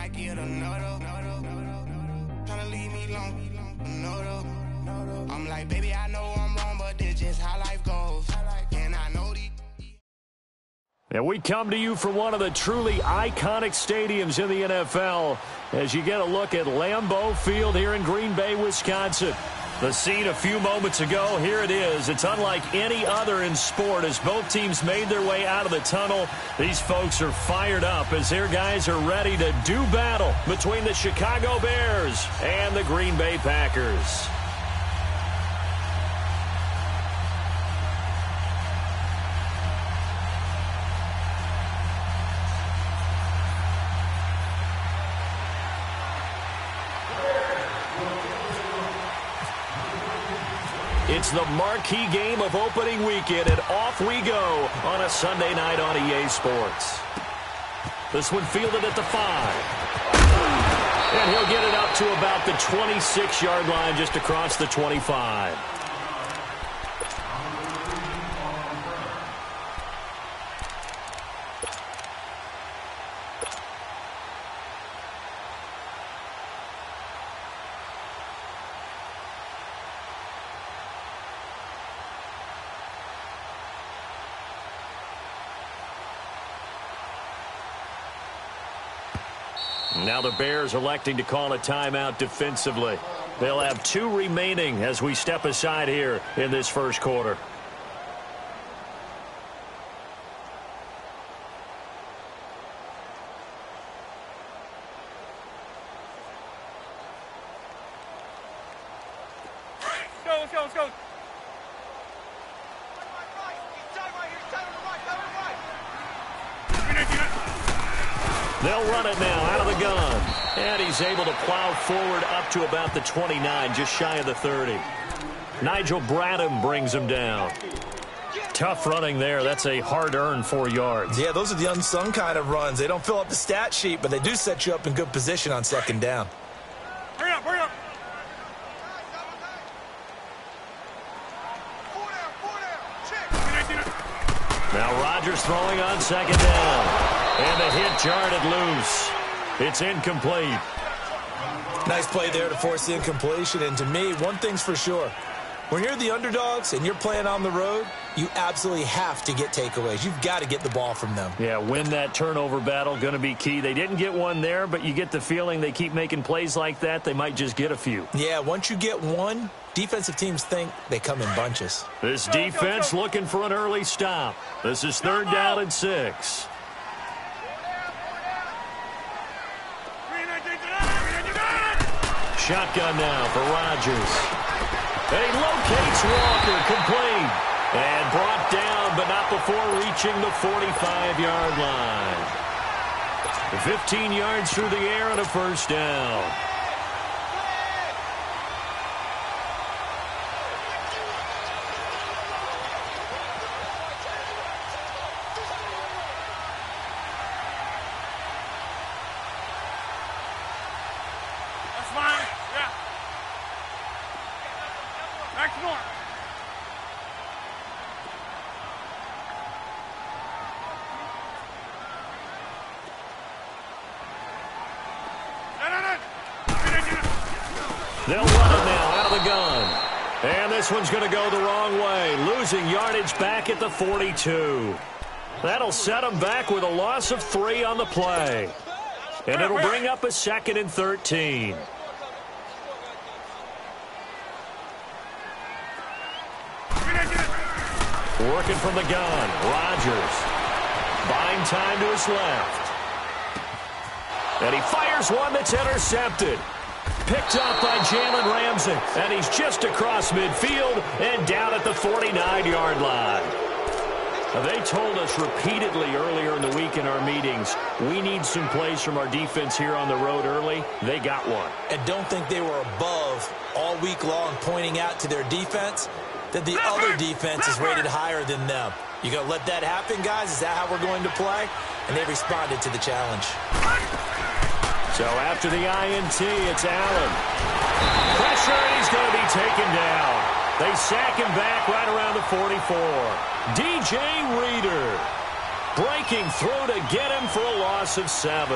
might get another. Tryna leave me alone. I'm like, baby, I know I'm wrong, but this just how life goes. And I know these. And we come to you from one of the truly iconic stadiums in the NFL as you get a look at Lambeau Field here in Green Bay, Wisconsin. The scene a few moments ago, here it is. It's unlike any other in sport as both teams made their way out of the tunnel. These folks are fired up as their guys are ready to do battle between the Chicago Bears and the Green Bay Packers. It's the marquee game of opening weekend, and off we go on a Sunday night on EA Sports. This one fielded at the 5. And he'll get it up to about the 26-yard line, just across the 25. Now the Bears electing to call a timeout defensively. They'll have 2 remaining as we step aside here in this first quarter. Let's go, let's go. They'll run it now out of the gun. And he's able to plow forward up to about the 29, just shy of the 30. Nigel Bradham brings him down. Tough running there. That's a hard-earned 4 yards. Yeah, those are the unsung kind of runs. They don't fill up the stat sheet, but they do set you up in good position on second down. Hurry up, hurry up. Now Rodgers throwing on second down. And the hit jarred it loose. It's incomplete. Nice play there to force the incompletion. And to me, one thing's for sure. When you're the underdogs and you're playing on the road, you absolutely have to get takeaways. You've got to get the ball from them. Yeah, win that turnover battle, going to be key. They didn't get one there, but you get the feeling they keep making plays like that, they might just get a few. Yeah, once you get one, defensive teams think they come in bunches. This defense looking for an early stop. This is 3rd down and 6. Shotgun now for Rodgers. And he locates Walker, complete. And brought down, but not before reaching the 45-yard line. 15 yards through the air and a first down. They'll run it now out of the gun. And this one's going to go the wrong way, losing yardage back at the 42. That'll set them back with a loss of 3 on the play. And it'll bring up a 2nd and 13. Working from the gun, Rodgers. Buying time to his left. And he fires one that's intercepted. Picked up by Jalen Ramsey. And he's just across midfield and down at the 49-yard line. Now, they told us repeatedly earlier in the week in our meetings, we need some plays from our defense here on the road early. They got one. And don't think they were above all week long pointing out to their defense that the other defense is rated higher than them. You going to let that happen, guys? Is that how we're going to play? And they responded to the challenge. So after the INT, it's Allen. Pressure, and he's going to be taken down. They sack him back right around the 44. DJ Reader breaking through to get him for a loss of 7.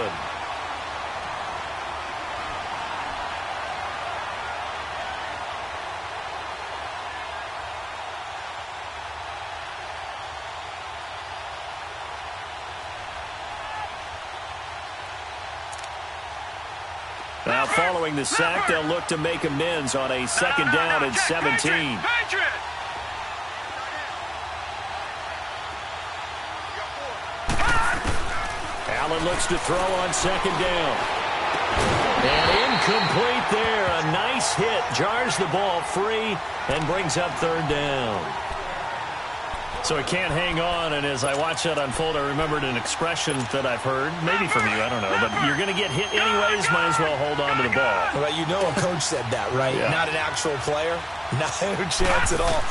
following the sack, they'll look to make amends on a second down and 17. Allen looks to throw on second down. And incomplete there. A nice hit. Jars the ball free and brings up third down. So he can't hang on, and as I watched that unfold, I remembered an expression that I've heard, maybe from you, I don't know, but you're going to get hit anyways, might as well hold on to the ball. Well, you know a coach said that, right? Yeah. Not an actual player. Not a chance at all.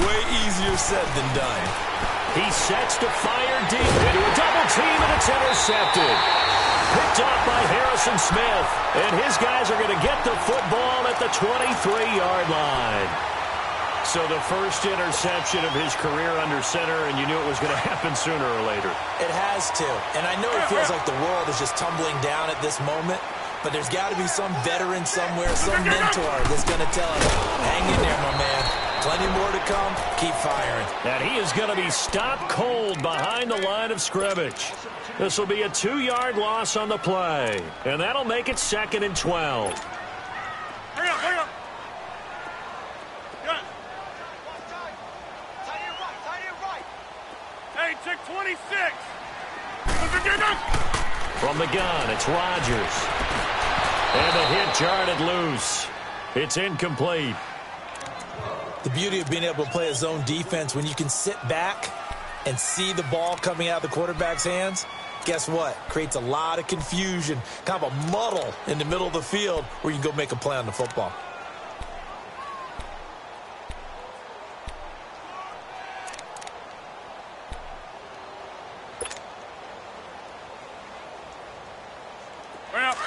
Way easier said than done. He sets to fire deep into a double team, and it's intercepted. Picked up by Harrison Smith, and his guys are going to get the football at the 23-yard line. So the first interception of his career under center, and you knew it was going to happen sooner or later. It has to. And I know it feels like the world is just tumbling down at this moment, but there's got to be some veteran somewhere, some mentor that's going to tell him, hang in there, my man. Plenty more to come. Keep firing. And he is going to be stopped cold behind the line of scrimmage. This will be a 2-yard loss on the play, and that'll make it 2nd and 12. Hurry up, hurry up. Hey, check 26. From the gun, it's Rodgers. And the hit jarred it loose. It's incomplete. The beauty of being able to play a zone defense when you can sit back and see the ball coming out of the quarterback's hands, guess what? Creates a lot of confusion, kind of a muddle in the middle of the field where you can go make a play on the football.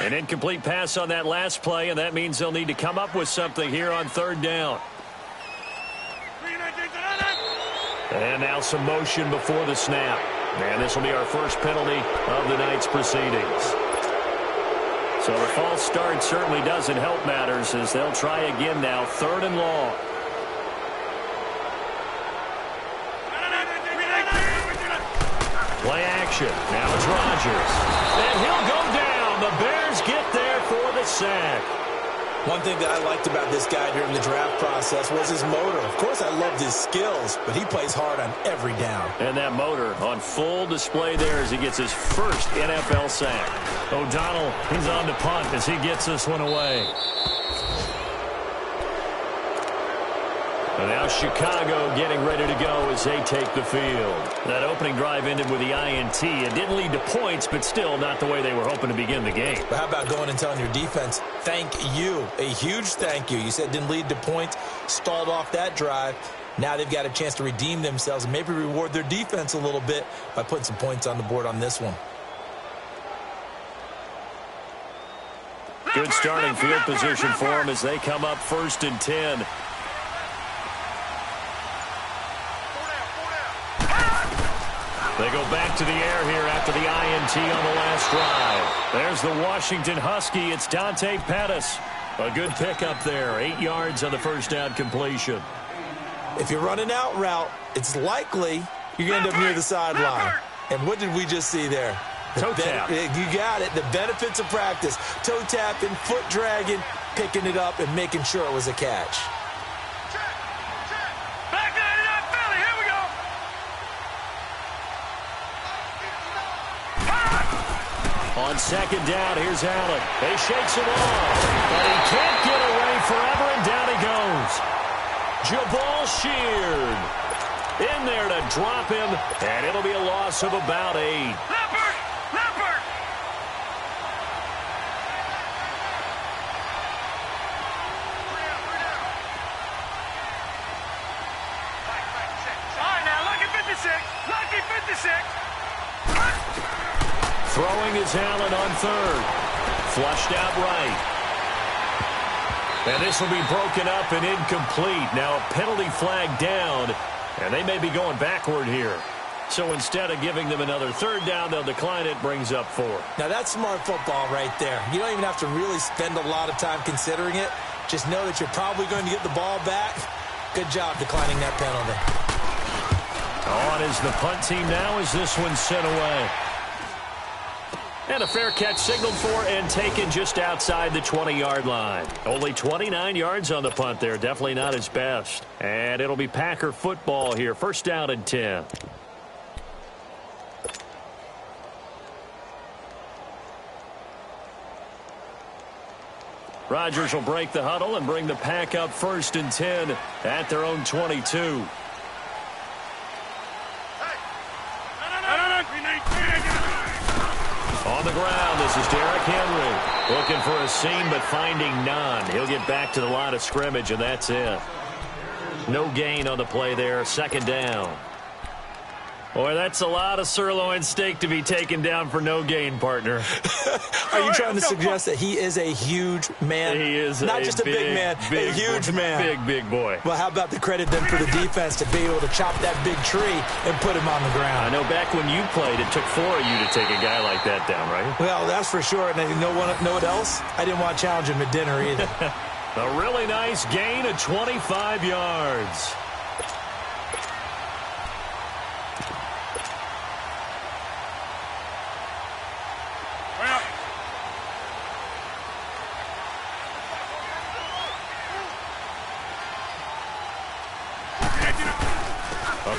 An incomplete pass on that last play, and that means they'll need to come up with something here on third down. And now some motion before the snap. And this will be our first penalty of the night's proceedings. So the false start certainly doesn't help matters as they'll try again now, 3rd and long. Play action. Now it's Rodgers. And he'll go down. The Bears get there for the sack. One thing that I liked about this guy during the draft process was his motor. Of course, I loved his skills, but he plays hard on every down. And that motor on full display there as he gets his first NFL sack. O'Donnell, he's on to punt as he gets this one away. And now Chicago getting ready to go as they take the field. That opening drive ended with the INT. It didn't lead to points, but still not the way they were hoping to begin the game. But how about going and telling your defense, thank you, a huge thank you. You said it didn't lead to points, stalled off that drive. Now they've got a chance to redeem themselves and maybe reward their defense a little bit by putting some points on the board on this one. Good starting field position for them as they come up 1st and 10. They go back to the air here after the INT on the last drive. There's the Washington Husky. It's Dante Pettis. A good pickup there. 8 yards on the first down completion. If you're running out route, it's likely you're going to end up near the sideline. And what did we just see there? Toe tap. You got it. The benefits of practice. Toe tapping, foot dragging, picking it up, and making sure it was a catch. On second down, here's Allen. He shakes him off, but he can't get away forever, and down he goes. Jabal Sheard in there to drop him, and it'll be a loss of about 8. Leopard! Leopard! All right, now, lucky 56. Lucky 56. Throwing is Allen on 3rd. Flushed out right. And this will be broken up and incomplete. Now a penalty flag down, and they may be going backward here. So instead of giving them another 3rd down, they'll decline it, brings up 4. Now that's smart football right there. You don't even have to really spend a lot of time considering it. Just know that you're probably going to get the ball back. Good job declining that penalty. On is the punt team now as this one's sent away. And a fair catch signaled for and taken just outside the 20-yard line. Only 29 yards on the punt there. Definitely not his best. And it'll be Packer football here. First down and 10. Rodgers will break the huddle and bring the Pack up first and 10 at their own 22. On the ground, this is Derrick Henry. Looking for a seam, but finding none. He'll get back to the line of scrimmage, and that's it. No gain on the play there. Second down. Boy, that's a lot of sirloin steak to be taken down for no gain, partner. Are you trying to suggest that he is a huge man? He is not just a big man, a huge man. Big boy. Well, how about the credit then for the defense to be able to chop that big tree and put him on the ground? I know back when you played, it took 4 of you to take a guy like that down, right? Well, that's for sure. And you know what else? I didn't want to challenge him at dinner either. A really nice gain of 25 yards.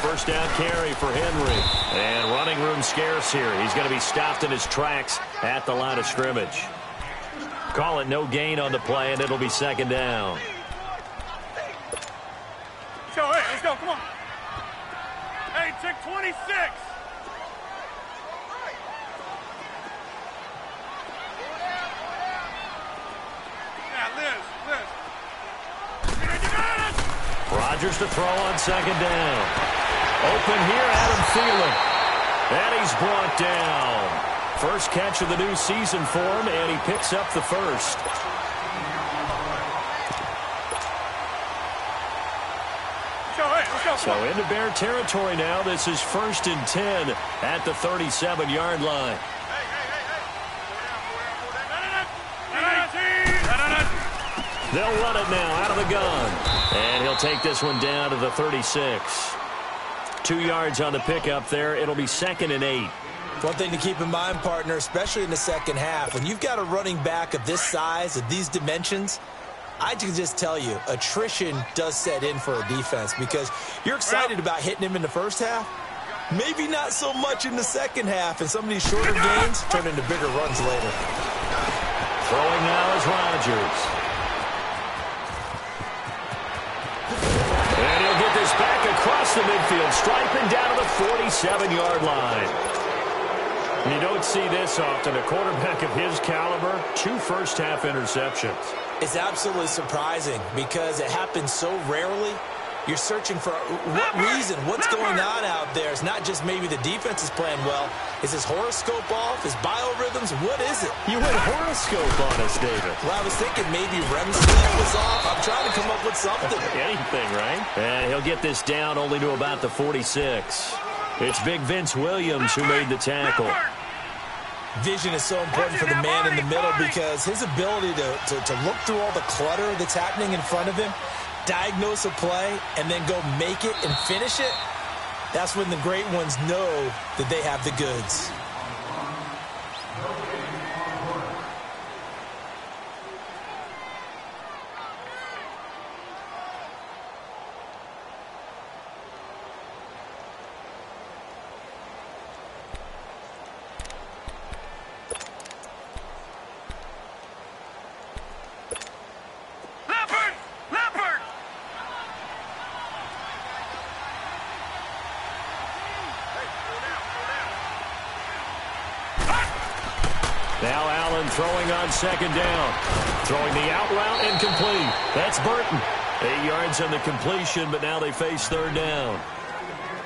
First down carry for Henry. And running room scarce here. He's going to be stopped in his tracks at the line of scrimmage. Call it no gain on the play, and it'll be second down. Let's go, come on. Hey, check 26. Rodgers to throw on second down. Open here, Adam Thielen. And he's brought down. First catch of the new season for him, and he picks up the first. So into Bear territory now. This is first and 10 at the 37-yard line. They'll run it now out of the gun. And he'll take this one down to the 36. 2 yards on the pickup there. It'll be second and 8. One thing to keep in mind, partner, especially in the second half, when you've got a running back of this size, of these dimensions, I can just tell you, attrition does set in for a defense because you're excited about hitting him in the first half. Maybe not so much in the second half, and some of these shorter gains turn into bigger runs later. Throwing now is Rodgers. And he'll get this back across the midfield, striping down to the 47-yard line. You don't see this often. A quarterback of his caliber, 2 first-half interceptions. It's absolutely surprising because it happens so rarely. You're searching for what reason, what's going on out there. It's not just maybe the defense is playing well. Is his horoscope off? His biorhythms? What is it? You went horoscope on us, David. Well, I was thinking maybe REM sleep was off. I'm trying to come up with something. Anything, right? And he'll get this down only to about the 46. It's big Vince Williams who made the tackle. Vision is so important for the man in the middle because his ability to look through all the clutter that's happening in front of him, diagnose a play, and then go make it and finish it, that's when the great ones know that they have the goods. Now Allen throwing on second down. Throwing the out route incomplete. That's Burton. 8 yards on the completion, but now they face third down.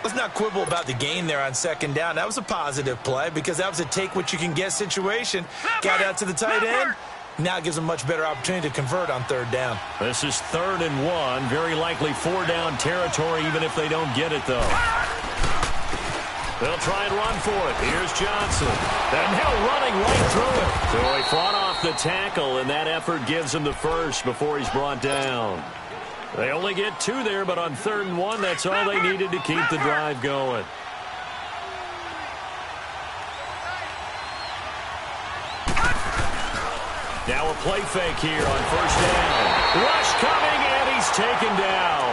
Let's not quibble about the gain there on second down. That was a positive play because that was a take-what-you-can-get situation. Got out to the tight end. Now it gives them a much better opportunity to convert on third down. This is 3rd and 1. Very likely 4-down territory, even if they don't get it, though. They'll try and run for it. Here's Johnson. And now running right through it. So he fought off the tackle, and that effort gives him the first before he's brought down. They only get 2 there, but on 3rd and 1, that's all they needed to keep the drive going. Now a play fake here on first down. Rush coming, and he's taken down.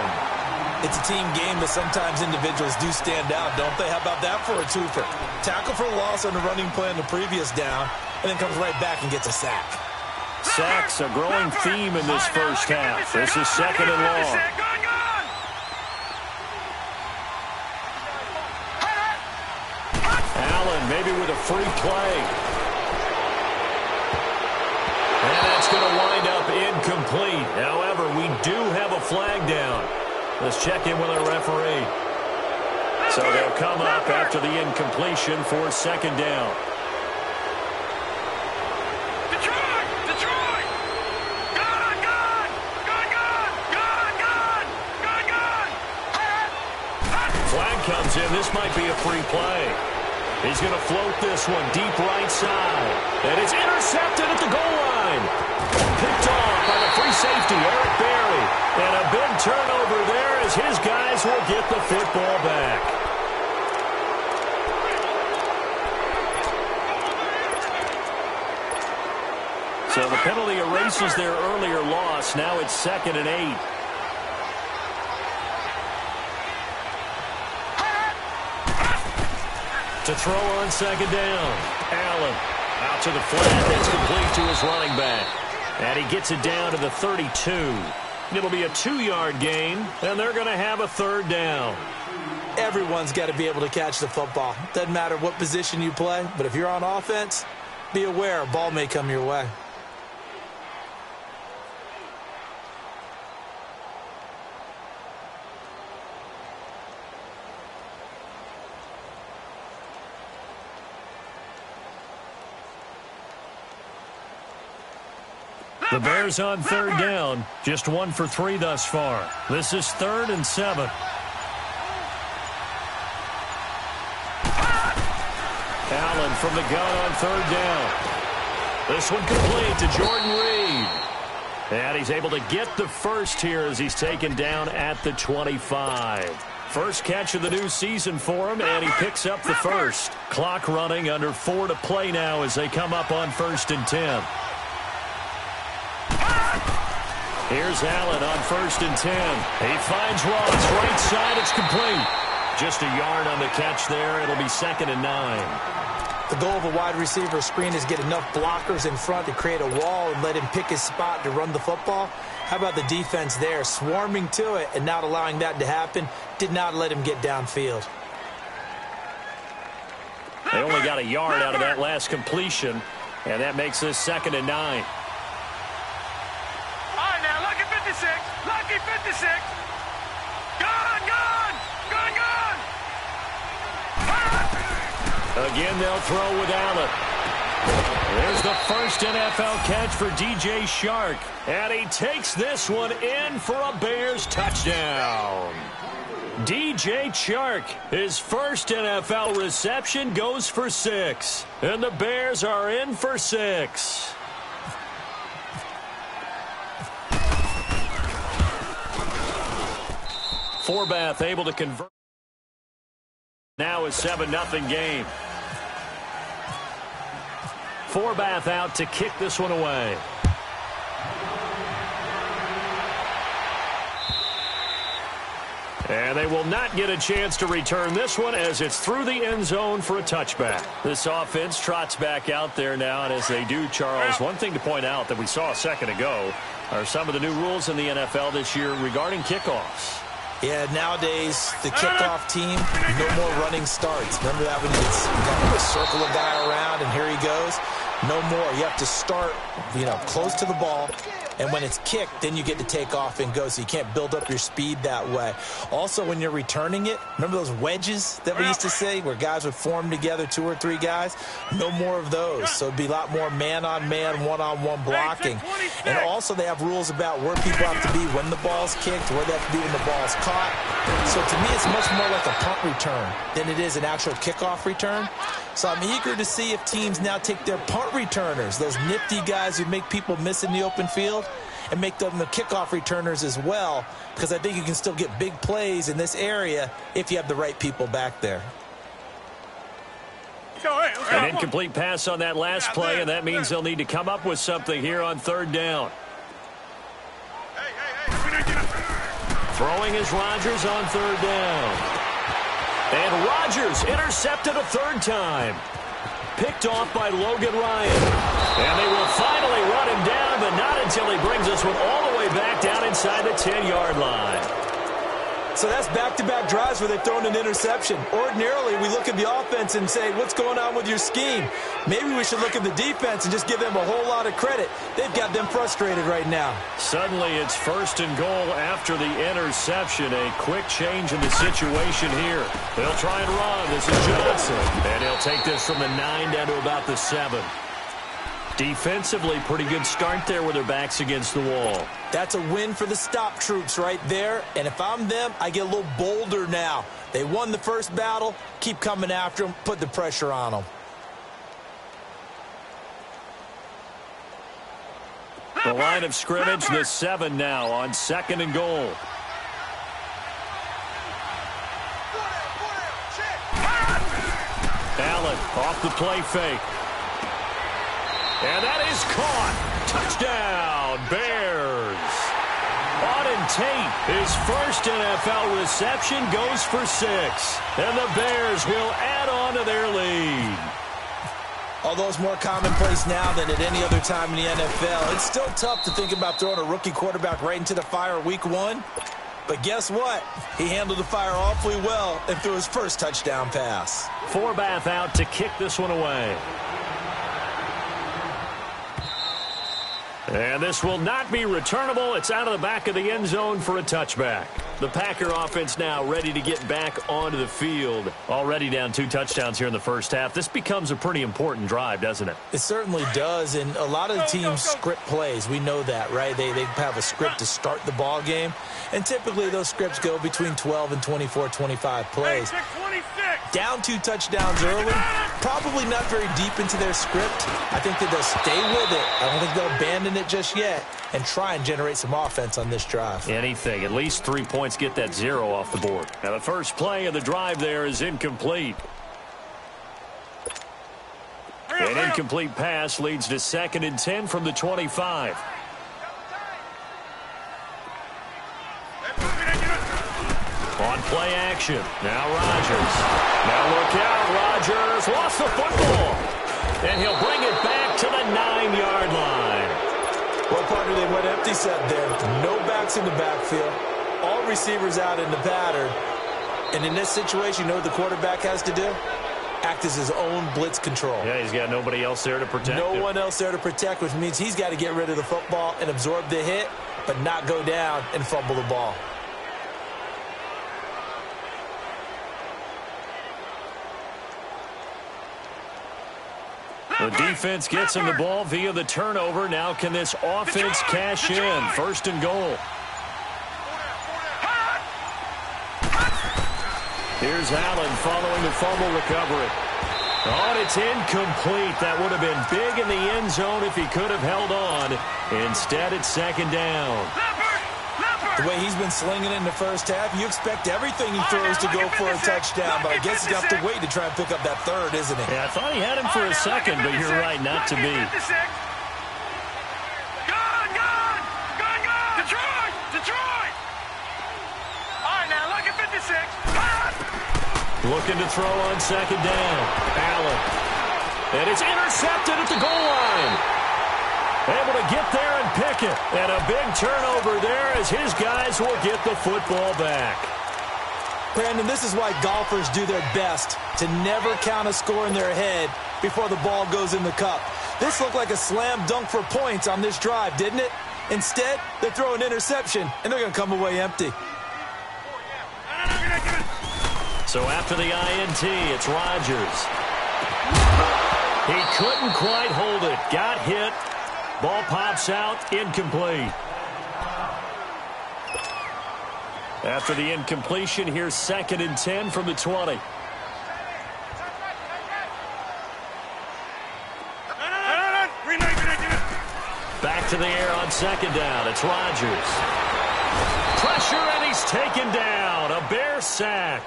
It's a team game, but sometimes individuals do stand out, don't they? How about that for a twofer? Tackle for loss on the running play on the previous down, and then comes right back and gets a sack. Sacks, a growing theme in this first half. This is second and long. Allen maybe with a free play. And that's going to wind up incomplete. However, we do have a flag down. Let's check in with our referee. So they'll come up after the incompletion for second down. Flag comes in. This might be a free play. He's going to float this one deep right side. And it's intercepted at the goal line. Picked off by the free safety, Eric Berry. And a big turnover there as his guys will get the football back. So the penalty erases their earlier loss. Now it's 2nd and 8. To throw on second down. Allen out to the flat. That's complete to his running back. And he gets it down to the 32. It'll be a 2-yard gain, and they're going to have a third down. Everyone's got to be able to catch the football. Doesn't matter what position you play, but if you're on offense, be aware a ball may come your way. The Bears on third down, just 1 for 3 thus far. This is 3rd and 7. Allen from the gun on third down. This one complete to Jordan Reed. And he's able to get the first here as he's taken down at the 25. First catch of the new season for him, and he picks up the first. Clock running, under 4 to play now as they come up on 1st and 10. Here's Allen on 1st and 10. He finds Ross right side. It's complete. Just a yard on the catch there. It'll be 2nd and 9. The goal of a wide receiver screen is get enough blockers in front to create a wall and let him pick his spot to run the football. How about the defense there, swarming to it and not allowing that to happen? Did not let him get downfield. They only got a yard out of that last completion, and that makes this 2nd and 9. Lucky 56. Gone, gone, gone, gone. Again, they'll throw with Allen. There's the first NFL catch for DJ Chark. And he takes this one in for a Bears touchdown. DJ Chark, his first NFL reception, goes for 6. And the Bears are in for 6. Forbath able to convert. Now a 7-0 game. Forbath out to kick this one away. And they will not get a chance to return this one as it's through the end zone for a touchback. This offense trots back out there now, and as they do, Charles, one thing to point out that we saw a second ago are some of the new rules in the NFL this year regarding kickoffs. Yeah, nowadays, the kickoff team, no more running starts. Remember that when you circle a guy around and here he goes? No more. You have to start, close to the ball. And when it's kicked, then you get to take off and go, so you can't build up your speed that way. Also, when you're returning it, remember those wedges that we used to say where guys would form together, 2 or 3 guys? No more of those. So it'd be a lot more man-on-man, one-on-one blocking. And also they have rules about where people have to be when the ball's kicked, where they have to be when the ball's caught. So to me, it's much more like a punt return than it is an actual kickoff return. So I'm eager to see if teams now take their punt returners, those nifty guys who make people miss in the open field, and make them the kickoff returners as well, because I think you can still get big plays in this area if you have the right people back there. An incomplete pass on that last play, and that means they'll need to come up with something here on third down. Throwing is Rodgers on third down. And Rodgers intercepted a third time. Picked off by Logan Ryan. And they will finally run him down, but not until he brings us one all the way back down inside the 10-yard line. So that's back-to-back drives where they've thrown an interception. Ordinarily, we look at the offense and say, what's going on with your scheme? Maybe we should look at the defense and just give them a whole lot of credit. They've got them frustrated right now. Suddenly, it's 1st and goal after the interception. A quick change in the situation here. They'll try and run. This is Johnson. And he'll take this from the 9 down to about the 7. Defensively, pretty good start there with their backs against the wall. That's a win for the stop troops right there. And if I'm them, I get a little bolder now. They won the first battle. Keep coming after them. Put the pressure on them. The line of scrimmage, the 7 now on 2nd and goal. Allen off the play fake. And that is caught. Touchdown, Bears. Auden Tate, his first NFL reception, goes for 6. And the Bears will add on to their lead. Although it's more commonplace now than at any other time in the NFL, it's still tough to think about throwing a rookie quarterback right into the fire week 1. But guess what? He handled the fire awfully well and threw his first touchdown pass. Forbath out to kick this one away. And this will not be returnable. It's out of the back of the end zone for a touchback. The Packer offense now ready to get back onto the field. Already down 2 touchdowns here in the first half. This becomes a pretty important drive, doesn't it? It certainly does, and a lot of the teams script plays. We know that, right? They have a script to start the ball game, and typically those scripts go between 12 and 24, 25 plays. Down 2 touchdowns early, probably not very deep into their script. I think that they'll stay with it. I don't think they'll abandon it just yet and try and generate some offense on this drive. Anything, at least 3 points, get that 0 off the board. Now the first play of the drive there is incomplete. An incomplete pass leads to 2nd and 10 from the 25. On play action. Now Rodgers. Now look out. Rodgers lost the football. And he'll bring it back to the 9-yard line. Well, partner, they went empty set there. No backs in the backfield. All receivers out in the pattern. And in this situation, you know what the quarterback has to do? Act as his own blitz control. Yeah, he's got nobody else there to protect him. No one else there to protect, which means he's got to get rid of the football and absorb the hit, but not go down and fumble the ball. The defense gets him the ball via the turnover. Now can this offense cash in? 1st and goal. Here's Allen following the fumble recovery. Oh, and it's incomplete. That would have been big in the end zone if he could have held on. Instead, it's 2nd down. The way he's been slinging it in the first half, you expect everything he throws to go for a touchdown, but I guess he's going to have to wait to try and pick up that 3rd, isn't he? Yeah, I thought he had him for a second, but you're right, not to be. Detroit! All right, now look at 56. Looking to throw on 2nd down. Allen. And it's intercepted at the goal line. Able to get there and pick it. And a big turnover there as his guys will get the football back. Brandon, this is why golfers do their best to never count a score in their head before the ball goes in the cup. This looked like a slam dunk for points on this drive, didn't it? Instead, they throw an interception, and they're going to come away empty. So after the INT, it's Rodgers. He couldn't quite hold it. Got hit. Ball pops out, incomplete. After the incompletion, here's 2nd and 10 from the 20. Back to the air on 2nd down. It's Rodgers. Pressure, and he's taken down. A Bear sack.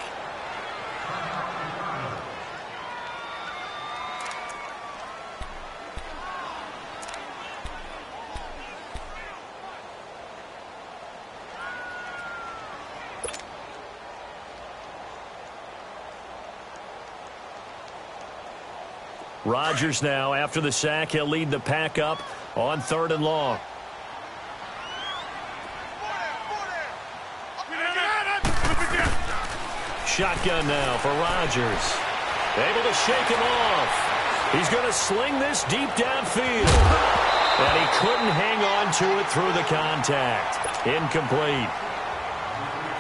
Rodgers now, after the sack, he'll lead the pack up on 3rd and long. Shotgun now for Rodgers. Able to shake him off. He's going to sling this deep downfield. And he couldn't hang on to it through the contact. Incomplete.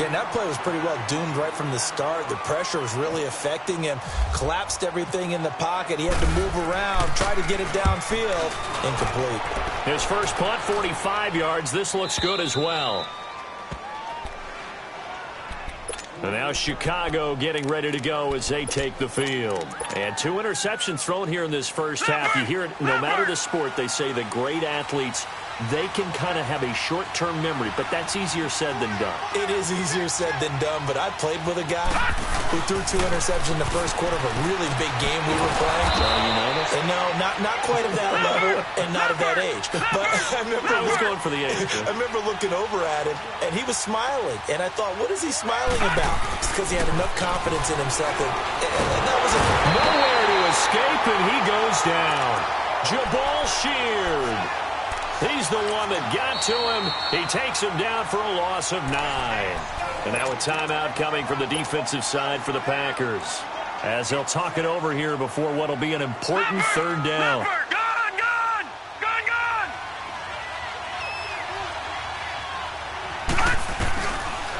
Yeah, and that play was pretty well doomed right from the start. The pressure was really affecting him. Collapsed everything in the pocket. He had to move around, try to get it downfield. Incomplete. His first punt, 45 yards. This looks good as well. And now Chicago getting ready to go as they take the field. And 2 interceptions thrown here in this first half. You hear it, no matter the sport, they say the great athletes, they can kind of have a short-term memory, but that's easier said than done. It is easier said than done, but I played with a guy who threw 2 interceptions in the first quarter of a really big game we were playing. And no, not quite of that level and not of that age. But I was going for the age. I remember looking over at him, and he was smiling. And I thought, what is he smiling about? It's because he had enough confidence in himself. That was nowhere to escape, and he goes down. Jabal Sheard. He's the one that got to him. He takes him down for a loss of 9. And now a timeout coming from the defensive side for the Packers, as they'll talk it over here before what will be an important 3rd down.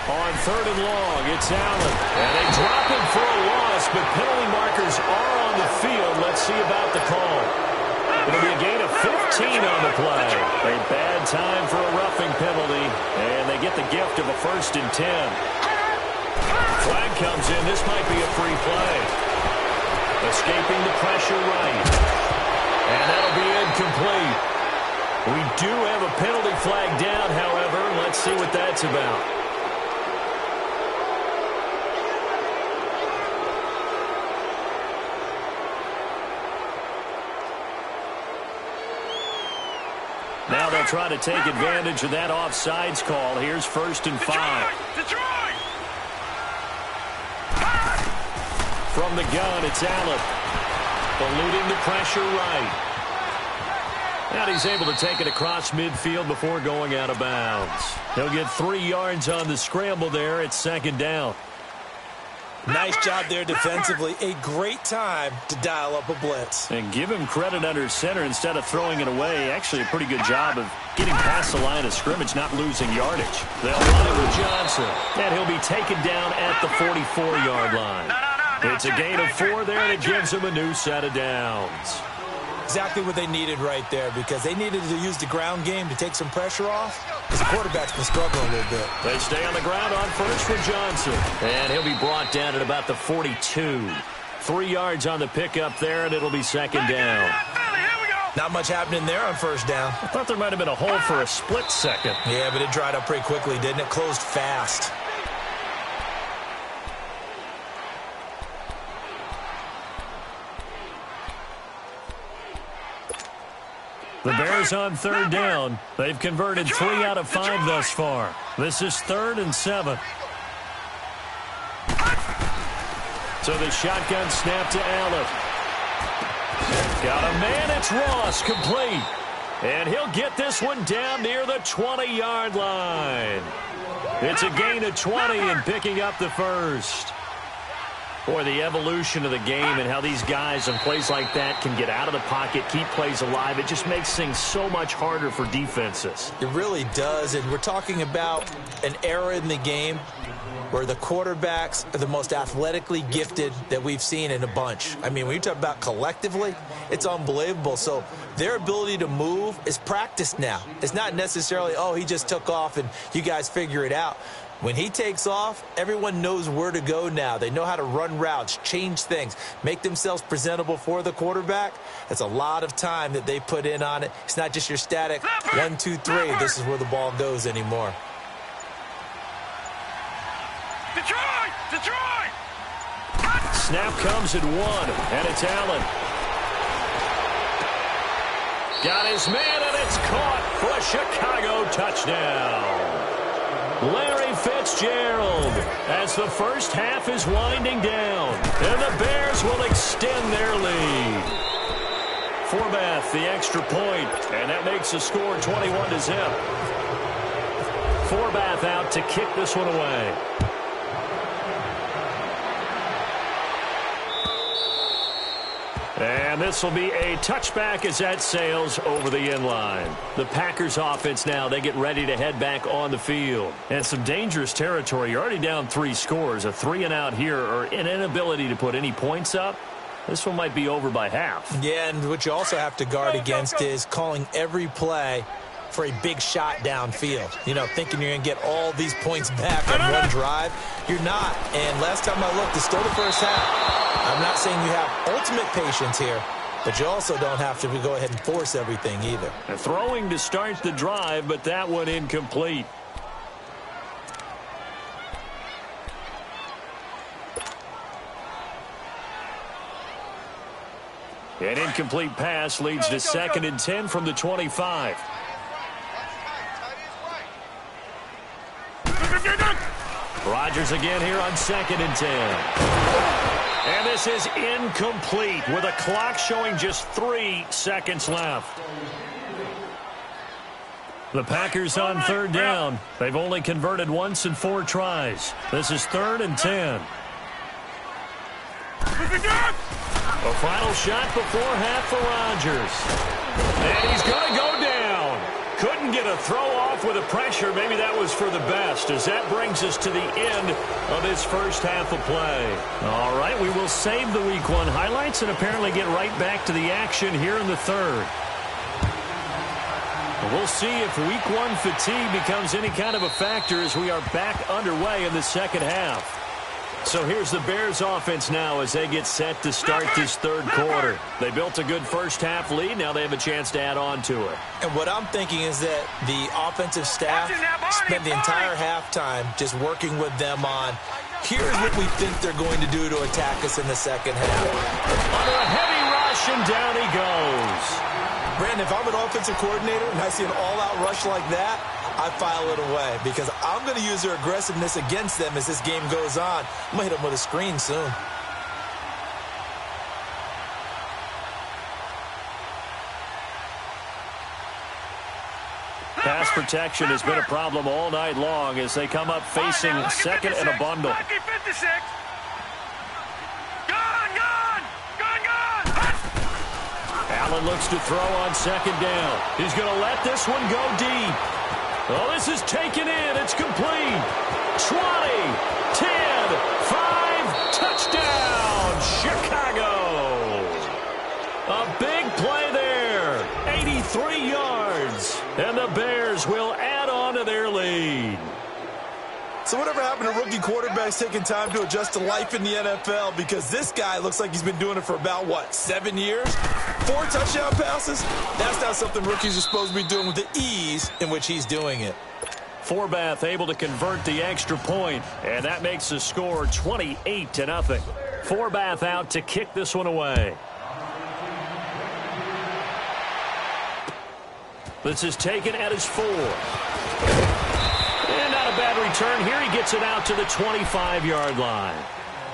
On 3rd and long, it's Allen. And they drop him for a loss, but penalty markers are on the field. Let's see about the call. It'll be a gain of 15 on the play. A bad time for a roughing penalty, and they get the gift of a 1st and 10. Flag comes in. This might be a free play. Escaping the pressure right. And that'll be incomplete. We do have a penalty flag down, however. Let's see what that's about. Now they'll try to take advantage of that offsides call. Here's 1st and 5. Detroit! From the gun, it's Allen. Eluding the pressure right. And he's able to take it across midfield before going out of bounds. He'll get 3 yards on the scramble there. It's 2nd down. Nice job there defensively. A great time to dial up a blitz. And give him credit under center instead of throwing it away. Actually a pretty good job of getting past the line of scrimmage, not losing yardage. They'll run it with Johnson. And he'll be taken down at the 44-yard line. It's a gain of 4 there, and it gives him a new set of downs. Exactly what they needed right there, because they needed to use the ground game to take some pressure off, because the quarterback's been struggling a little bit. They stay on the ground on 1st for Johnson. And he'll be brought down at about the 42. 3 yards on the pickup there, and it'll be 2nd down. Not much happening there on 1st down. I thought there might have been a hole for a split second. Yeah, but it dried up pretty quickly, didn't it? Closed fast. The Bears on 3rd down. They've converted 3 out of 5 thus far. This is 3rd and 7. So the shotgun snap to Allen. Got a man, it's Ross, complete. And he'll get this one down near the 20-yard line. It's a gain of 20 and picking up the 1st. Boy, the evolution of the game and how these guys on plays like that can get out of the pocket, keep plays alive, it just makes things so much harder for defenses. It really does, and we're talking about an era in the game where the quarterbacks are the most athletically gifted that we've seen in a bunch. I mean, when you talk about collectively, it's unbelievable. So their ability to move is practiced now. It's not necessarily, oh, he just took off and you guys figure it out. When he takes off, everyone knows where to go now. They know how to run routes, change things, make themselves presentable for the quarterback. That's a lot of time that they put in on it. It's not just your static 1, 2, 3. This is where the ball goes anymore. Detroit! Detroit! Snap comes at 1, and it's Allen. Got his man, and it's caught for a Chicago touchdown. Larry Fitzgerald, as the first half is winding down, and the Bears will extend their lead. Forbath, the extra point, and that makes the score 21-0. Forbath out to kick this one away. And this will be a touchback as that sails over the end line. The Packers offense now, they get ready to head back on the field. And some dangerous territory. You're already down 3 scores. A 3-and-out here or an inability to put any points up. This one might be over by half. Yeah, and what you also have to guard against is calling every play for a big shot downfield. You know, thinking you're going to get all these points back on one drive. You're not. And last time I looked, it's still the first half. I'm not saying you have ultimate patience here, but you also don't have to go ahead and force everything either. A throwing to start the drive, but that one incomplete. An incomplete pass leads to 2nd and 10 from the 25. Rodgers again here on 2nd and 10. And this is incomplete with a clock showing just 3 seconds left. The Packers on 3rd down. They've only converted once in 4 tries. This is 3rd and 10. A final shot before half for Rodgers. And he's going to go down. Couldn't get a throw off with the pressure. Maybe that was for the best, as that brings us to the end of this first half of play. All right, we will save the Week 1 highlights and apparently get right back to the action here in the 3rd. We'll see if Week 1 fatigue becomes any kind of a factor as we are back underway in the 2nd half. So here's the Bears offense now as they get set to start this 3rd quarter. They built a good first half lead. Now they have a chance to add on to it. And what I'm thinking is that the offensive staff spent the entire halftime just working with them on, here's what we think they're going to do to attack us in the 2nd half. Under a heavy rush, and down he goes. Brandon, if I'm an offensive coordinator and I see an all-out rush like that, I file it away because I'm going to use their aggressiveness against them as this game goes on. I'm going to hit them with a screen soon. Pass protection has been a problem all night long as they come up facing 2nd and a bundle. Allen looks to throw on 2nd down. He's going to let this one go deep. Oh, this is taken in. It's complete. 20, 10, 5, touchdown, Chicago. A big play there. 83 yards. And the Bears will add on to their lead. So whatever happened to rookie quarterbacks taking time to adjust to life in the NFL? Because this guy looks like he's been doing it for about, 7 years? 4 touchdown passes? That's not something rookies are supposed to be doing with the ease in which he's doing it. Forbath able to convert the extra point, and that makes the score 28-0. Forbath out to kick this one away. This is taken at his 4. And not a bad return here. He gets it out to the 25-yard line.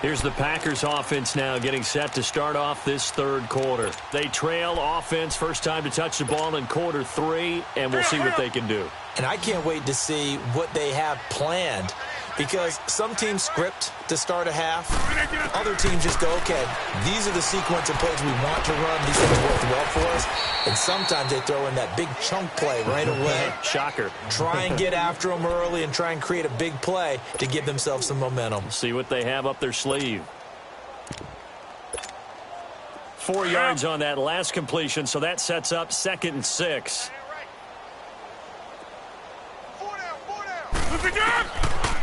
Here's the Packers offense now getting set to start off this 3rd quarter. They trail offense, first time to touch the ball in quarter 3, and we'll see what they can do. And I can't wait to see what they have planned, because some teams script to start a half. Other teams just go, okay, these are the sequence of plays we want to run. These things work well for us. And sometimes they throw in that big chunk play right away. Shocker. Try and get after them early and try and create a big play to give themselves some momentum. See what they have up their sleeve. 4 yards on that last completion, so that sets up 2nd and 6.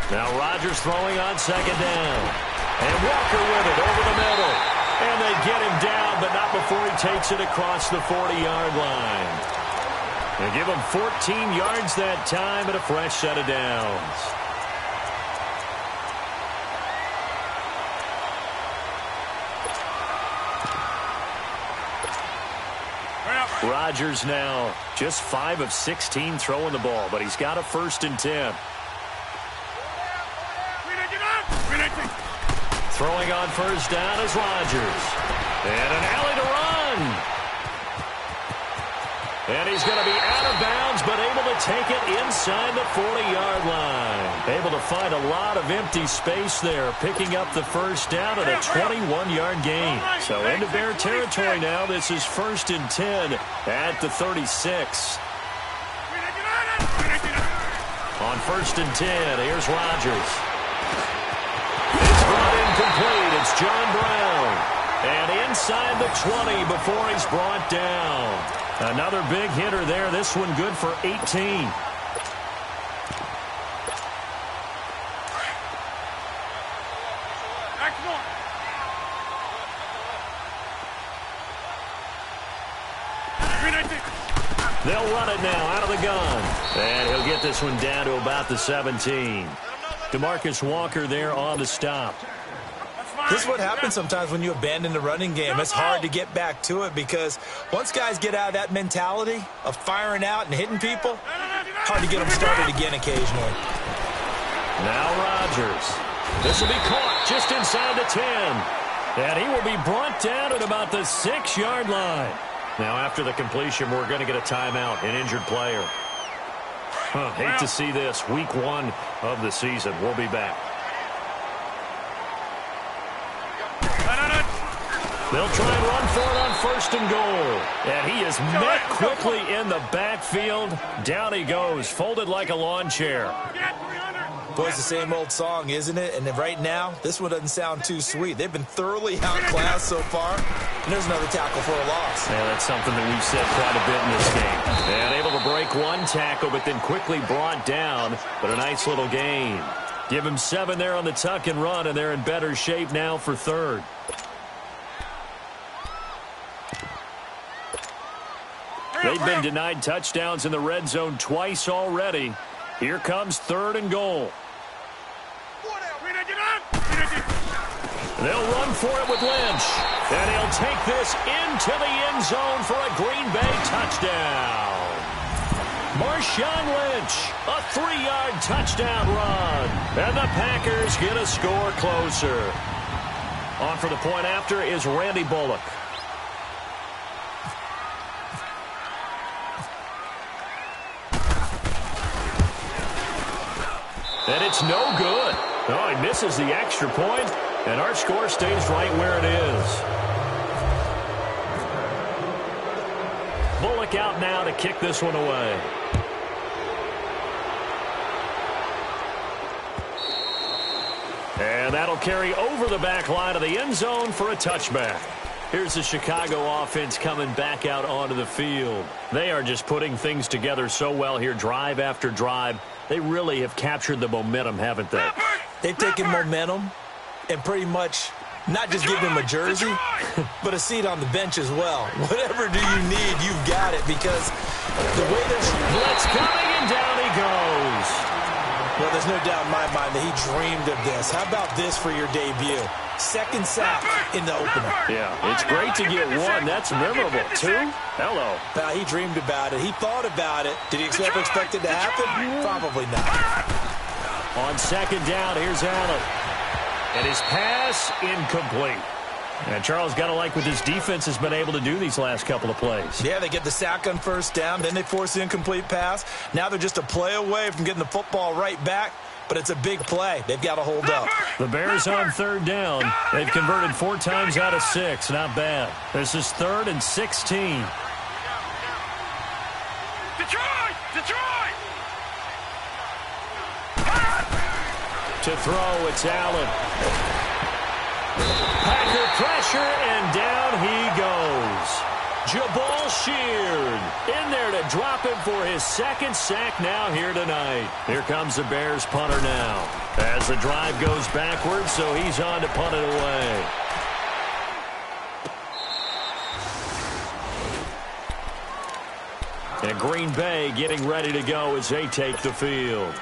Now Rodgers throwing on 2nd down. And Walker with it over the middle. And they get him down, but not before he takes it across the 40-yard line. They give him 14 yards that time and a fresh set of downs. Rodgers now just 5 of 16 throwing the ball, but he's got a 1st and 10. Throwing on 1st down is Rodgers. And an alley to run. And he's going to be out of bounds, but able to take it inside the 40-yard line. Able to find a lot of empty space there, picking up the first down at a 21-yard gain. So into Bear territory now. This is 1st and 10 at the 36. On 1st and 10, here's Rodgers. It's brought incomplete. It's John Brown. And inside the 20 before he's brought down. Another big hitter there. This one good for 18. They'll run it now out of the gun. And he'll get this one down to about the 17. DeMarcus Walker there on the stop. This is what happens sometimes when you abandon the running game. It's hard to get back to it because once guys get out of that mentality of firing out and hitting people, hard to get them started again occasionally. Now Rodgers. This will be caught just inside the 10. And he will be brought down at about the 6-yard line. Now after the completion, we're going to get a timeout, an injured player. Hate to see this. Week 1 of the season. We'll be back. They'll try and run for it on 1st and goal. And he is met quickly in the backfield. Down he goes, folded like a lawn chair. Boy, it's the same old song, isn't it? And right now, this one doesn't sound too sweet. They've been thoroughly outclassed so far. And there's another tackle for a loss. Yeah, that's something that we've said quite a bit in this game. And able to break one tackle, but then quickly brought down. But a nice little gain. Give him 7 there on the tuck and run, and they're in better shape now for 3rd. They've been denied touchdowns in the red zone twice already. Here comes 3rd and goal. They'll run for it with Lynch. And he'll take this into the end zone for a Green Bay touchdown. Marshawn Lynch, a 3-yard touchdown run. And the Packers get a score closer. On for the point after is Randy Bullock. And it's no good. Oh, he misses the extra point, and our score stays right where it is. Bullock out now to kick this one away. And that'll carry over the back line of the end zone for a touchback. Here's the Chicago offense coming back out onto the field. They are just putting things together so well here, drive after drive. They really have captured the momentum, haven't they? They've taken momentum and pretty much not just given him a jersey, but a seat on the bench as well. Whatever do you need, you've got it, because the way there's blitz coming and down he goes. Well, there's no doubt in my mind that he dreamed of this. How about this for your debut? 2nd sack in the opener. Yeah, it's great to get 1. That's memorable. 2? Hello. Well, he dreamed about it. He thought about it. Did he expect it to happen? Probably not. On 2nd down, here's Allen. And his pass incomplete. And Charles, got to like what this defense has been able to do these last couple of plays. Yeah, they get the sack on 1st down, then they force the incomplete pass. Now they're just a play away from getting the football right back, but it's a big play. They've got to hold up. The Bears on 3rd down. They've converted 4 times out of 6. Not bad. This is 3rd and 16. Detroit! To throw, it's Allen. Packer pressure, and down he goes. Jabal Sheard in there to drop him for his 2nd sack now here tonight. Here comes the Bears punter now. As the drive goes backwards, so he's on to punt it away. And Green Bay getting ready to go as they take the field.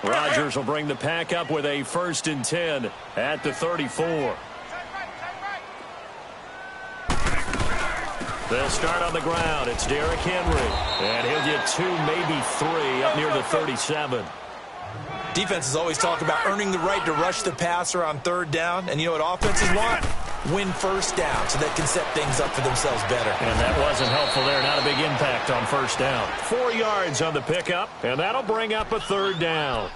Rodgers will bring the pack up with a 1st and 10 at the 34. They'll start on the ground. It's Derrick Henry. And he'll get 2, maybe 3 up near the 37. Defenses always talk about earning the right to rush the passer on 3rd down. And you know what offenses want? win first down so they can set things up for themselves better. And that wasn't helpful there. Not a big impact on first down. 4 yards on the pickup, and that'll bring up a third down.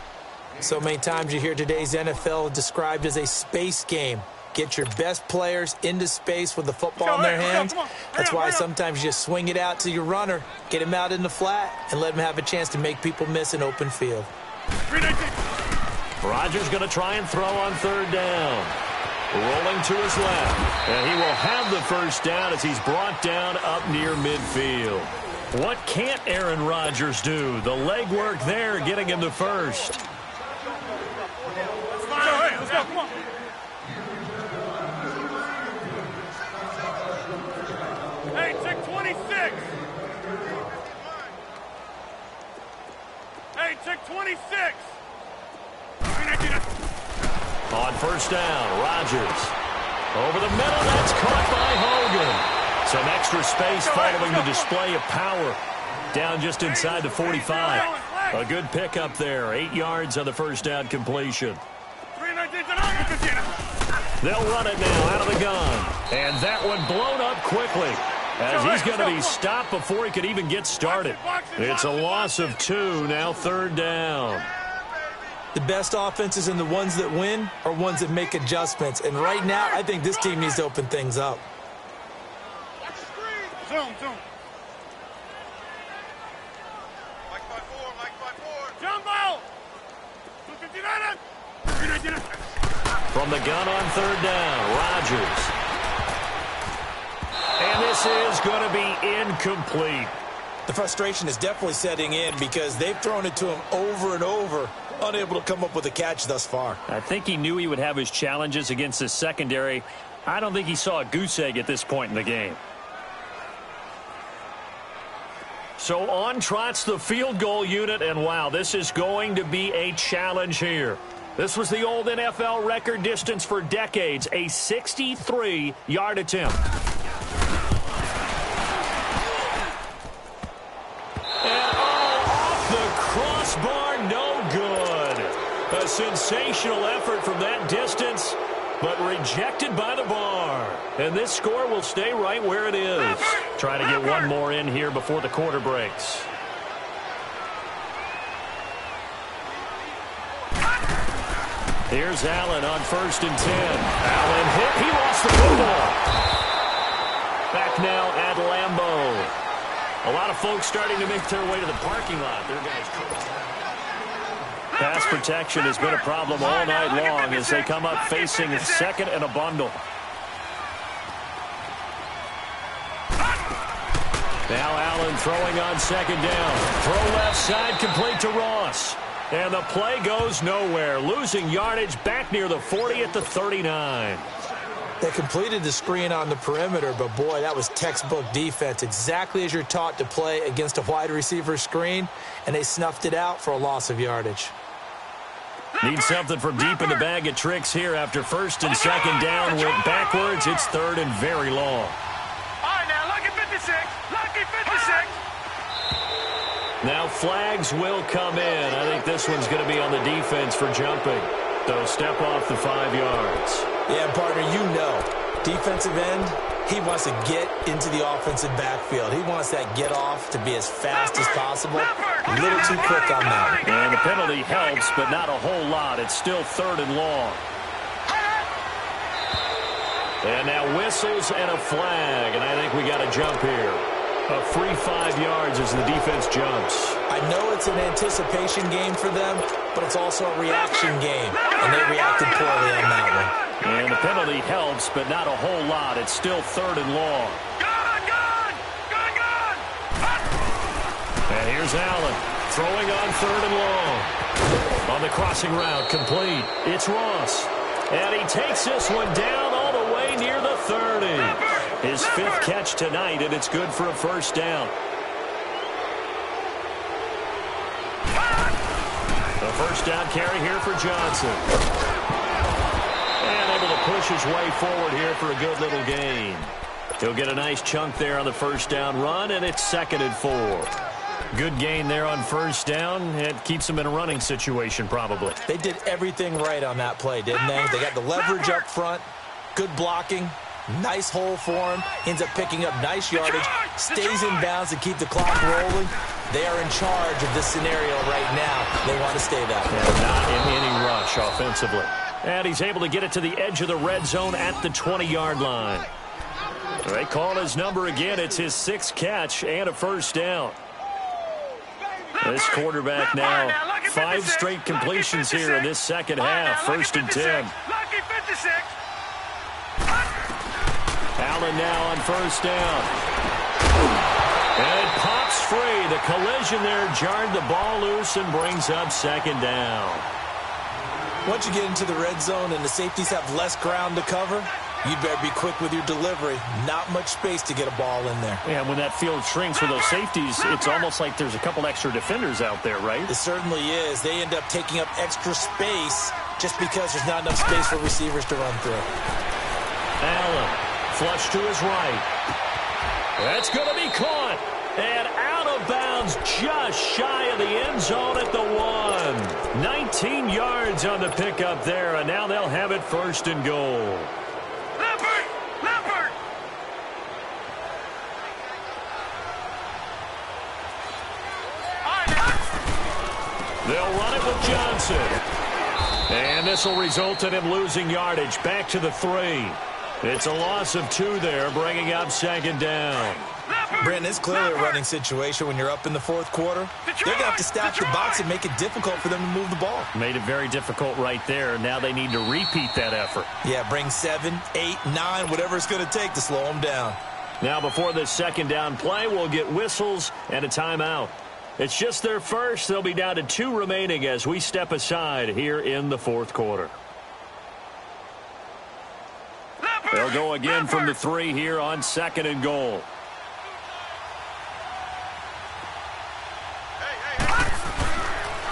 So many times you hear today's NFL described as a space game. Get your best players into space with the football in their hands. That's why sometimes you just swing it out to your runner, get him out in the flat, and let him have a chance to make people miss an open field. Rodgers going to try and throw on third down. Rolling to his left. And he will have the first down as he's brought down up near midfield. What can't Aaron Rodgers do? The legwork there getting him the first. Let's go, come on. Hey, check 26. Hey, check 26. On first down, Rodgers. Over the middle, that's caught by Hogan. Some extra space following the display of power. Down just inside the 45. A good pickup there. 8 yards on the first down completion. They'll run it now out of the gun. And that one blown up quickly as he's going to be stopped before he could even get started. It's a loss of 2, now third down. The best offenses and the ones that win are ones that make adjustments. And right now, I think this team needs to open things up. Zoom. Jumbo! From the gun on third down, Rodgers. And this is going to be incomplete. The frustration is definitely setting in because they've thrown it to him over and over, unable to come up with a catch thus far. I think he knew he would have his challenges against his secondary. I don't think he saw a goose egg at this point in the game. So on trots the field goal unit, and wow, this is going to be a challenge here. This was the old NFL record distance for decades, a 63-yard attempt. And off the crossbar, no good. A sensational effort from that distance, but rejected by the bar. And this score will stay right where it is. Trying to get one more in here before the quarter breaks. Here's Allen on 1st and 10. Allen hit. He lost the football. Back now at Lambeau. A lot of folks starting to make their way to the parking lot. Their guys. Pass protection has been a problem all night long as they come up facing second and a bundle. Now Allen throwing on second down. Throw left side complete to Ross. And the play goes nowhere. Losing yardage back near the 40 at the 39. They completed the screen on the perimeter, but boy, that was textbook defense. Exactly as you're taught to play against a wide receiver screen, and they snuffed it out for a loss of yardage. Need something from deep in the bag of tricks here after 1st and 2nd down. Went backwards. It's 3rd and very long. All right, now, lucky 56. Lucky 56. Now flags will come in. I think this one's going to be on the defense for jumping. They'll step off the 5 yards. Yeah, partner, you know, defensive end, he wants to get into the offensive backfield. He wants that get off to be as fast as possible. A little too quick on that. And the penalty helps, but not a whole lot. It's still 3rd and long. And now whistles and a flag, and I think we got a jump here. A free 5 yards as the defense jumps. I know it's an anticipation game for them, but it's also a reaction game, and they reacted poorly on that one. And the penalty helps, but not a whole lot. It's still 3rd and long. Good. And here's Allen throwing on 3rd and long. On the crossing route, complete. It's Ross. And he takes this one down all the way near the 30. His 5th catch tonight, and it's good for a 1st down. The 1st down carry here for Johnson. And able to push his way forward here for a good little gain. He'll get a nice chunk there on the 1st down run, and it's 2nd and 4. Good gain there on 1st down. It keeps them in a running situation, probably. They did everything right on that play, didn't they? They got the leverage up front. Good blocking. Nice hole for him. Ends up picking up nice yardage. Stays in bounds to keep the clock rolling. They are in charge of this scenario right now. They want to stay that way. And not in any rush offensively. And he's able to get it to the edge of the red zone at the 20-yard line. They call his number again. It's his 6th catch and a first down. This quarterback now, 5 straight completions here in this second half. 1st and 10. Allen now on first down. And it pops free. The collision there jarred the ball loose and brings up 2nd down. Once you get into the red zone and the safeties have less ground to cover, you'd better be quick with your delivery. Not much space to get a ball in there. Yeah, when that field shrinks with those safeties, it's almost like there's a couple extra defenders out there, right? It certainly is. They end up taking up extra space just because there's not enough space for receivers to run through. Allen, flush to his right. That's going to be caught. And out of bounds just shy of the end zone at the 1. 19 yards on the pickup there, and now they'll have it 1st and goal. Leopard! They'll run it with Johnson. And this will result in him losing yardage back to the 3. It's a loss of 2 there, bringing up 2nd down. Brent, it's clearly a running situation when you're up in the 4th quarter. They're going to have to stack the box and make it difficult for them to move the ball. Made it very difficult right there. Now they need to repeat that effort. Yeah, bring 7, 8, 9, whatever it's going to take to slow them down. Now before this 2nd down play, we'll get whistles and a timeout. It's just their first. They'll be down to 2 remaining as we step aside here in the 4th quarter. They'll go again from the 3 here on 2nd and goal.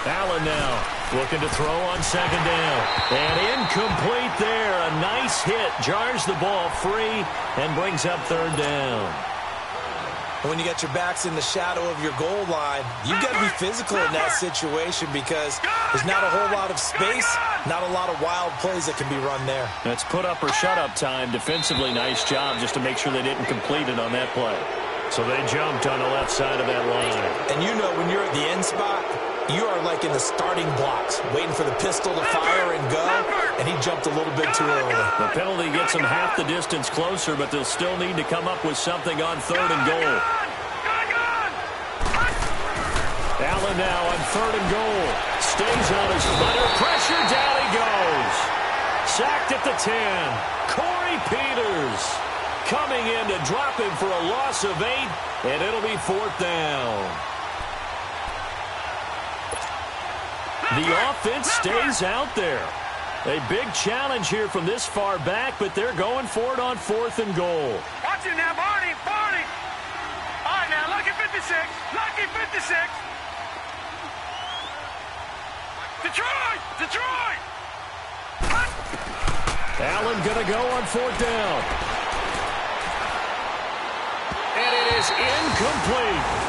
Allen now looking to throw on 2nd down. And incomplete there. A nice hit. Jars the ball free and brings up 3rd down. When you got your backs in the shadow of your goal line, you've got to be physical in that situation because there's not a whole lot of space, not a lot of wild plays that can be run there. That's put up or shut up time. Defensively, nice job just to make sure they didn't complete it on that play. So they jumped on the left side of that line. And you know when you're at the end spot, you are like in the starting blocks, waiting for the pistol to fire and go, and he jumped a little bit too early. The penalty gets them half the distance closer, but they'll still need to come up with something on 3rd and goal. Allen now on 3rd and goal. Stays on his under pressure. Down he goes. Sacked at the 10. Corey Peters coming in to drop him for a loss of 8, and it'll be 4th down. The offense stays out there. A big challenge here from this far back, but they're going for it on 4th and goal. Watch him now, Barney! All right, now, lucky 56! Lucky 56! Detroit! Allen going to go on 4th down. And it is incomplete.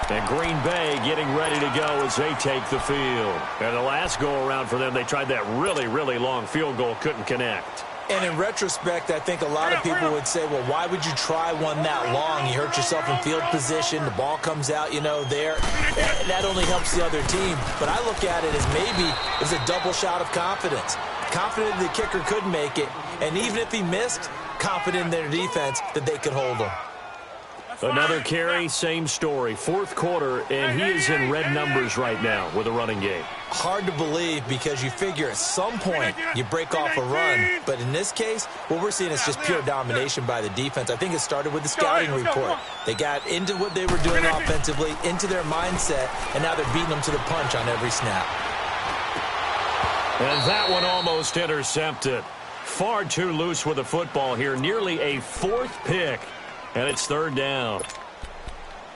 And Green Bay getting ready to go as they take the field. And the last go-around for them, they tried that really, really long field goal, couldn't connect. And in retrospect, I think a lot of people would say, well, why would you try one that long? You hurt yourself in field position. The ball comes out, you know, there. That only helps the other team. But I look at it as maybe it was a double shot of confidence. Confident the kicker could make it. And even if he missed, confident in their defense that they could hold him. Another carry, same story. 4th quarter, and he is in red numbers right now with a running game. Hard to believe because you figure at some point you break off a run. But in this case, what we're seeing is just pure domination by the defense. I think it started with the scouting report. They got into what they were doing offensively, into their mindset, and now they're beating them to the punch on every snap. And that one almost intercepted. Far too loose with the football here. Nearly a 4th pick. And it's 3rd down.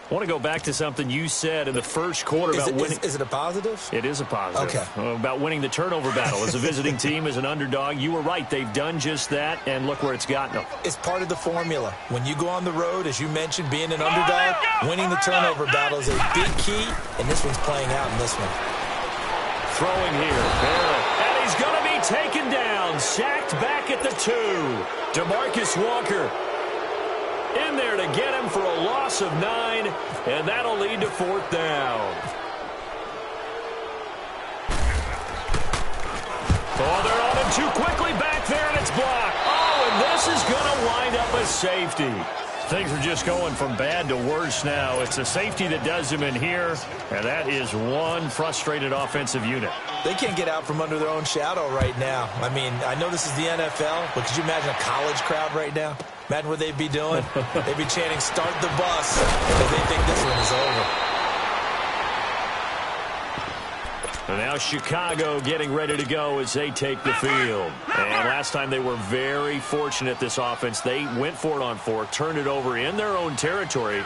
I want to go back to something you said in the first quarter about winning. Is it a positive? It is a positive. Okay. About winning the turnover battle. As a visiting team, as an underdog, you were right. They've done just that, and look where it's gotten them. It's part of the formula. When you go on the road, as you mentioned, being an underdog, winning the turnover battle is a big key, and this one's playing out in this one. Throwing here. Barrett. And he's going to be taken down. down, sacked back at the 2. DeMarcus Walker in there to get him for a loss of 9, and that'll lead to 4th down. Oh, they're on him too quickly back there, and it's blocked. Oh, and this is going to wind up a safety. Things are just going from bad to worse now. It's a safety that does him in here, and that is one frustrated offensive unit. They can't get out from under their own shadow right now. I mean, I know this is the NFL, but could you imagine a college crowd right now? Imagine what they'd be doing. They'd be chanting, "Start the bus," because they think this one is over. And now Chicago getting ready to go as they take the field. And last time they were very fortunate, this offense. They went for it on 4, turned it over in their own territory,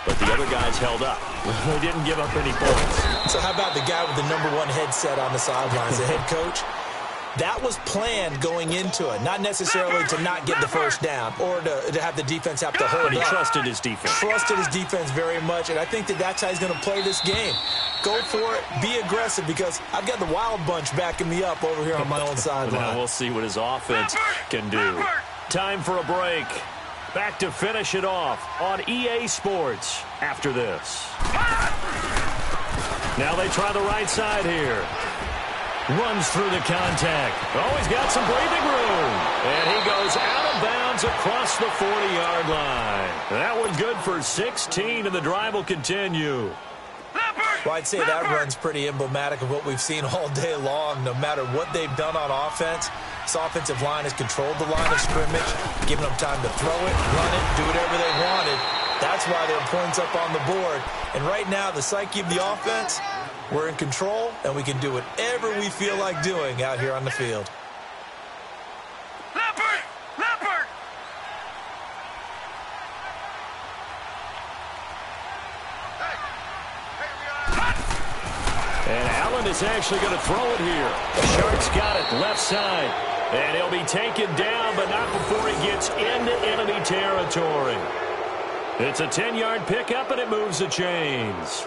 but the other guys held up. They didn't give up any points. So how about the guy with the #1 headset on the sidelines, the head coach? That was planned going into it, not necessarily to not get the first down or to have the defense have to hold up. But he trusted his defense. Trusted his defense very much, and I think that's how he's going to play this game. Go for it. Be aggressive, because I've got the wild bunch backing me up over here on my own sideline. Now we'll see what his offense can do. Time for a break. Back to finish it off on EA Sports after this. Now they try the right side here. Runs through the contact. Oh, he's got some breathing room. And he goes out of bounds across the 40-yard line. That one good for 16, and the drive will continue. Well, I'd say that run's pretty emblematic of what we've seen all day long. No matter what they've done on offense, this offensive line has controlled the line of scrimmage, given them time to throw it, run it, do whatever they wanted. That's why there are points up on the board. And right now, the psyche of the offense, we're in control, and we can do whatever we feel like doing out here on the field. Leopard! And Allen is actually going to throw it here. Sharks got it left side. And he'll be taken down, but not before he gets into enemy territory. It's a 10-yard pickup, and it moves the chains.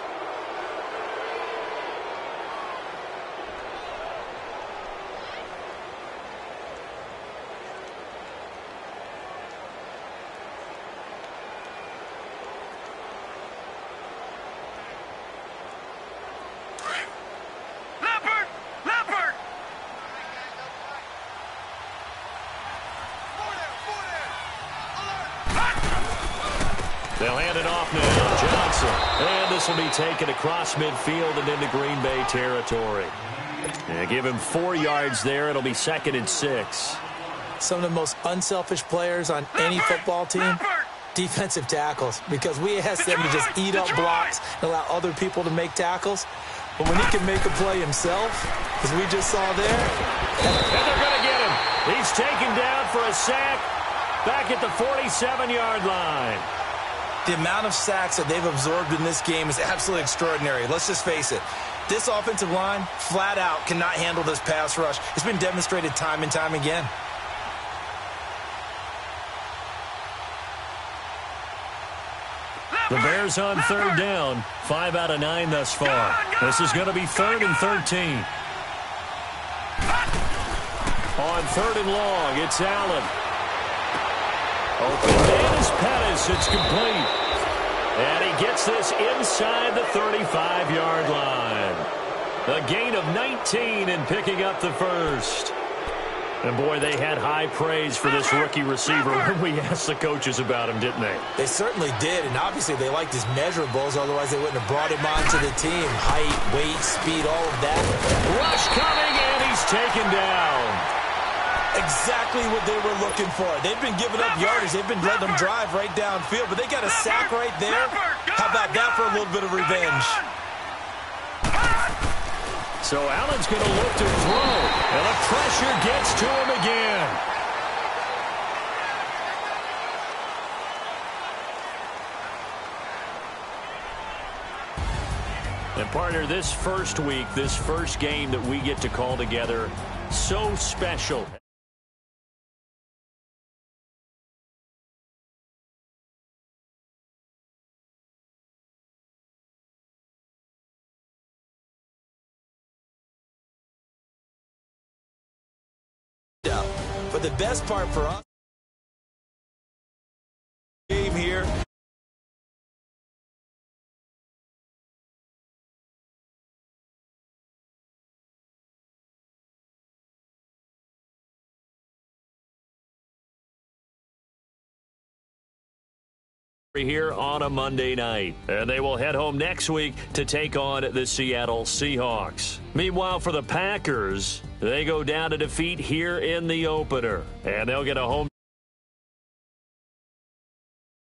They'll hand it off now. Johnson. And this will be taken across midfield and into Green Bay territory. And give him 4 yards there. It'll be 2nd and 6. Some of the most unselfish players on any football team, defensive tackles, because we ask them to just eat up blocks and allow other people to make tackles. But when he can make a play himself, as we just saw there. And they're going to get him. He's taken down for a sack back at the 47-yard line. The amount of sacks that they've absorbed in this game is absolutely extraordinary. Let's just face it. This offensive line, flat out, cannot handle this pass rush. It's been demonstrated time and time again. The Bears on 3rd down. 5 out of 9 thus far. This is going to be 3rd and 13. On 3rd and long, it's Allen. Open man is Pettis. It's complete. And he gets this inside the 35-yard line. A gain of 19 and picking up the first. And, boy, they had high praise for this rookie receiver when we asked the coaches about him, didn't they? They certainly did, and obviously they liked his measurables. Otherwise, they wouldn't have brought him onto the team. Height, weight, speed, all of that. Rush coming, and he's taken down. Exactly what they were looking for. They've been giving up yardage. They've been letting them drive right downfield, but they got a sack right there. How about that for a little bit of revenge? So Allen's going to look to throw, and the pressure gets to him again. And partner, this first week, this first game that we get to call together, so special. But the best part for us game here. Here on a Monday night, and they will head home next week to take on the Seattle Seahawks. Meanwhile, for the Packers, they go down to defeat here in the opener, and they'll get a home